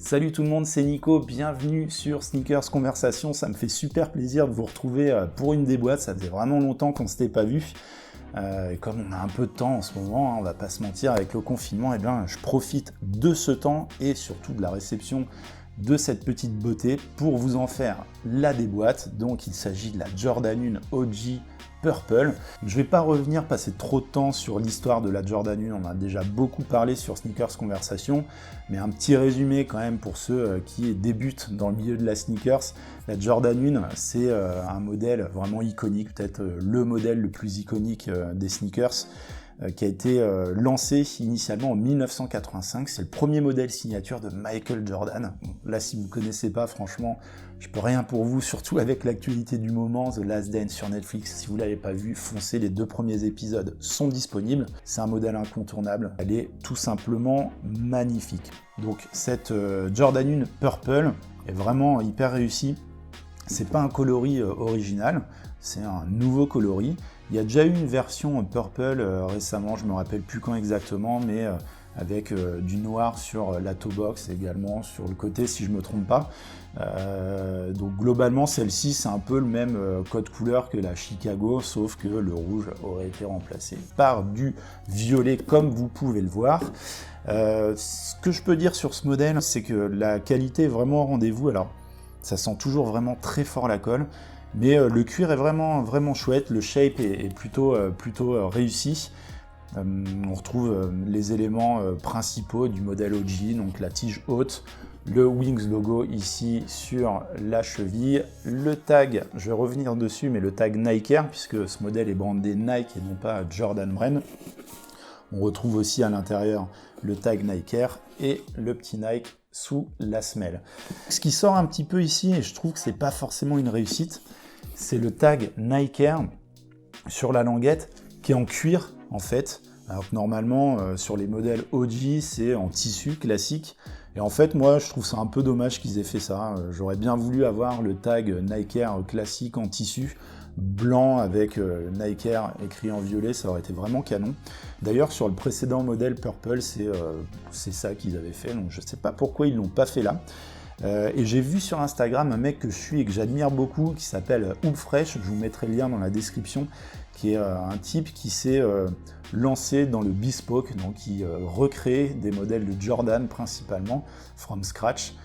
Salut tout le monde, c'est Nico, bienvenue sur Sneakers Conversation. Ça me fait super plaisir de vous retrouver pour une déboîte, ça faisait vraiment longtemps qu'on ne s'était pas vu. Et comme on a un peu de temps en ce moment, on va pas se mentir, avec le confinement, eh bien, je profite de ce temps et surtout de la réception de cette petite beauté pour vous en faire la déboîte. Donc il s'agit de la Jordan 1 OG Purple. Je ne vais pas revenir passer trop de temps sur l'histoire de la Jordan 1, on a déjà beaucoup parlé sur Sneakers Conversation, mais un petit résumé quand même pour ceux qui débutent dans le milieu de la sneakers. La Jordan 1, c'est un modèle vraiment iconique, peut-être le modèle le plus iconique des sneakers, qui a été lancé initialement en 1985. C'est le premier modèle signature de Michael Jordan. Bon, là, si vous ne connaissez pas, franchement, je peux rien pour vous, surtout avec l'actualité du moment, The Last Dance sur Netflix. Si vous ne l'avez pas vu, foncez, les 2 premiers épisodes sont disponibles. C'est un modèle incontournable, elle est tout simplement magnifique. Donc cette Jordan 1 Purple est vraiment hyper réussie. C'est pas un coloris original, c'est un nouveau coloris. Il y a déjà eu une version Purple récemment, je ne me rappelle plus quand exactement, mais avec du noir sur la toe box également, sur le côté si je ne me trompe pas. Donc globalement, celle-ci, c'est un peu le même code couleur que la Chicago, sauf que le rouge aurait été remplacé par du violet, comme vous pouvez le voir. Ce que je peux dire sur ce modèle, c'est que la qualité est vraiment au rendez-vous. Alors, ça sent toujours vraiment très fort la colle. Mais le cuir est vraiment chouette, le shape est plutôt réussi. On retrouve les éléments principaux du modèle OG, donc la tige haute, le Wings logo ici sur la cheville, le tag, je vais revenir dessus, mais le tag Nike Air, puisque ce modèle est brandé Nike et non pas Jordan Brand. On retrouve aussi à l'intérieur le tag Nike Air et le petit Nike sous la semelle. Ce qui sort un petit peu ici, et je trouve que c'est pas forcément une réussite, c'est le tag Nike Air sur la languette qui est en cuir en fait, alors que normalement sur les modèles OG c'est en tissu classique, et en fait moi je trouve ça un peu dommage qu'ils aient fait ça. J'aurais bien voulu avoir le tag Nike Air classique en tissu blanc avec Nike Air écrit en violet, ça aurait été vraiment canon. D'ailleurs sur le précédent modèle Purple c'est ça qu'ils avaient fait, donc je sais pas pourquoi ils l'ont pas fait là. Et j'ai vu sur Instagram un mec que je suis et que j'admire beaucoup qui s'appelle Hoopfresh, je vous mettrai le lien dans la description, qui est un type qui s'est lancé dans le bespoke, donc qui recrée des modèles de Jordan principalement, from scratch.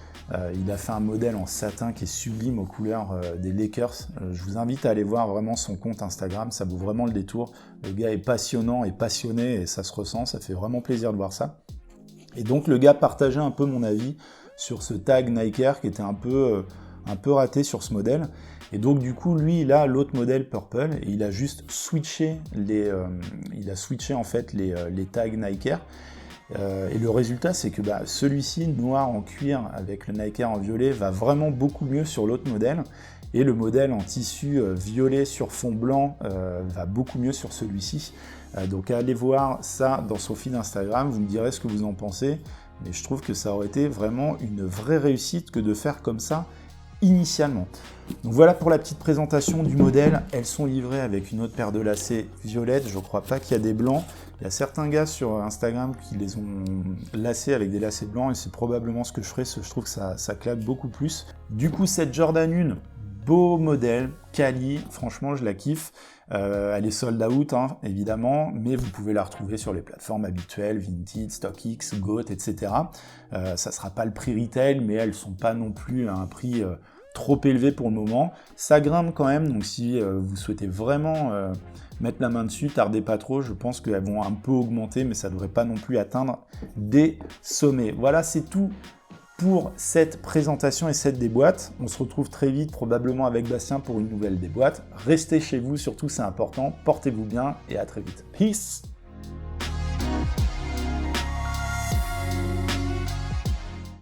Il a fait un modèle en satin qui est sublime aux couleurs des Lakers. Je vous invite à aller voir vraiment son compte Instagram, ça vaut vraiment le détour. Le gars est passionnant et passionné et ça se ressent, ça fait vraiment plaisir de voir ça. Et donc le gars partageait un peu mon avis sur ce tag Nike Air qui était un peu raté sur ce modèle. Et donc du coup lui il a l'autre modèle Purple et il a juste switché les tags Nike Air. Et le résultat c'est que celui-ci noir en cuir avec le Nike Air en violet va vraiment beaucoup mieux sur l'autre modèle, et le modèle en tissu violet sur fond blanc va beaucoup mieux sur celui-ci. Donc allez voir ça dans son feed Instagram, vous me direz ce que vous en pensez, mais je trouve que ça aurait été vraiment une vraie réussite que de faire comme ça initialement. Donc voilà pour la petite présentation du modèle. Elles sont livrées avec une autre paire de lacets violettes, je ne crois pas qu'il y a des blancs. Il y a certains gars sur Instagram qui les ont lacés avec des lacets blancs et c'est probablement ce que je ferai, parce que je trouve que ça claque beaucoup plus. Du coup cette Jordan 1, beau modèle, quali, franchement je la kiffe. Elle est sold out évidemment, mais vous pouvez la retrouver sur les plateformes habituelles, Vinted, StockX, Goat, etc. Ça sera pas le prix retail, mais elles sont pas non plus à un prix trop élevé pour le moment. Ça grimpe quand même, donc si vous souhaitez vraiment mettre la main dessus, tardez pas trop, je pense qu'elles vont un peu augmenter, mais ça devrait pas non plus atteindre des sommets. Voilà, c'est tout pour cette présentation et cette déboîte. On se retrouve très vite, probablement avec Bastien, pour une nouvelle déboîte. Restez chez vous, surtout c'est important, portez-vous bien et à très vite. Peace!